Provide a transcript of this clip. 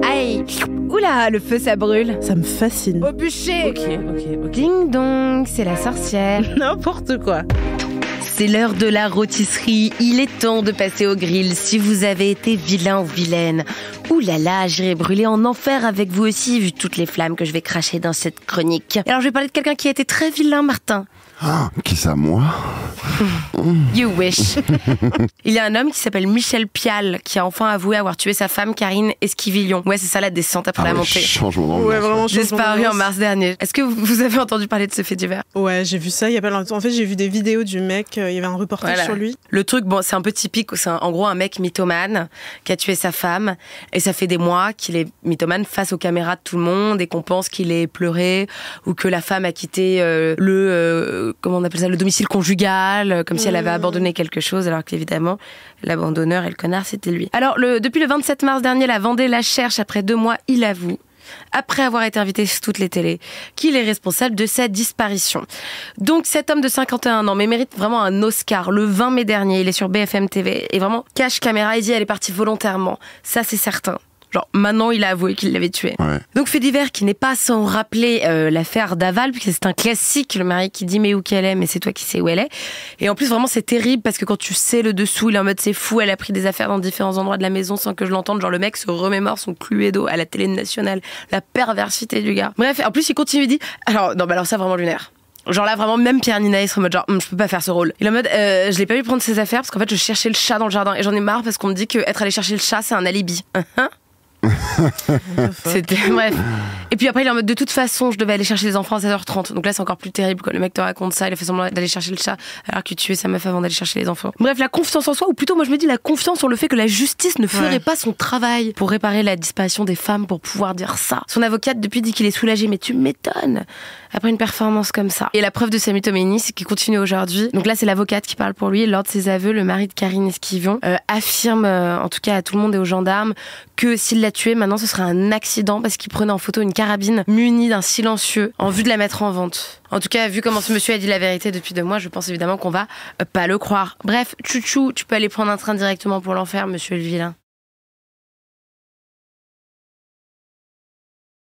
Aïe. Oula, le feu ça brûle. Ça me fascine. Au bûcher. Ok. Ding dong, c'est la sorcière. N'importe quoi. C'est l'heure de la rôtisserie, il est temps de passer au grill si vous avez été vilain ou vilaine. Ouh là là, j'irai brûler en enfer avec vous aussi vu toutes les flammes que je vais cracher dans cette chronique. Alors je vais parler de quelqu'un qui a été très vilain, Martin. Ah, qui ça, moi? You wish. Il y a un homme qui s'appelle Michel Pial qui a enfin avoué avoir tué sa femme Karine Esquivillon. Ouais, c'est ça la descente après la montée. Changement d'ambiance. Ouais, vraiment. Disparu en mars dernier. Est-ce que vous avez entendu parler de ce fait divers? Ouais, j'ai vu ça il y a pas longtemps. En fait, j'ai vu des vidéos du mec, il y avait un reportage sur lui. Le truc, bon, c'est un peu typique, c'est en gros un mec mythomane qui a tué sa femme et ça fait des mois qu'il est mythomane face aux caméras de tout le monde et qu'on pense qu'il est pleuré ou que la femme a quitté comment on appelle ça, le domicile conjugal, comme si elle avait abandonné quelque chose, alors qu'évidemment, l'abandonneur et le connard, c'était lui. Alors, depuis le 27 mars dernier, la Vendée la cherche. Après 2 mois, il avoue, après avoir été invité sur toutes les télés, qu'il est responsable de sa disparition. Donc cet homme de 51 ans, mais mérite vraiment un Oscar. Le 20 mai dernier, il est sur BFM TV, et vraiment, cache caméra, il dit elle est partie volontairement. Ça, c'est certain. Genre, maintenant, il a avoué qu'il l'avait tué. Ouais. Donc, fait divers qui n'est pas sans rappeler l'affaire Daval, puisque c'est un classique, le mari qui dit mais où qu'elle est, mais c'est toi qui sais où elle est. Et en plus, vraiment, c'est terrible parce que quand tu sais le dessous, il est en mode c'est fou, elle a pris des affaires dans différents endroits de la maison sans que je l'entende. Genre, le mec se remémore son Cluedo à la télé nationale. La perversité du gars. Bref, en plus, il continue, il dit alors ça, vraiment lunaire. Genre là, vraiment, même Pierre Nina, il se remet genre, je peux pas faire ce rôle. Il est en mode, je l'ai pas vu prendre ses affaires parce qu'en fait, je cherchais le chat dans le jardin et j'en ai marre parce qu'on me dit qu'être allé chercher le chat, c'est un alibi. C'était bref. Et puis après il est en mode de toute façon je devais aller chercher les enfants à 16h30. Donc là c'est encore plus terrible quand le mec te raconte ça, il a fait semblant d'aller chercher le chat alors qu'il tuait sa meuf avant d'aller chercher les enfants. Bref, la confiance en soi, ou plutôt moi je me dis la confiance en le fait que la justice ne ferait pas son travail pour réparer la disparition des femmes, pour pouvoir dire ça. Son avocate depuis dit qu'il est soulagé, mais tu m'étonnes après une performance comme ça. Et la preuve de sa mythomanie, c'est qu'il continue aujourd'hui. Donc là c'est l'avocate qui parle pour lui. Lors de ses aveux, le mari de Karine Esquivillon affirme en tout cas à tout le monde et aux gendarmes que s'il l'a tué, maintenant ce serait un accident parce qu'il prenait en photo une carabine munie d'un silencieux en vue de la mettre en vente. En tout cas, vu comment ce monsieur a dit la vérité depuis 2 mois, je pense évidemment qu'on va pas le croire. Bref, chouchou, tu peux aller prendre un train directement pour l'enfer, monsieur le vilain.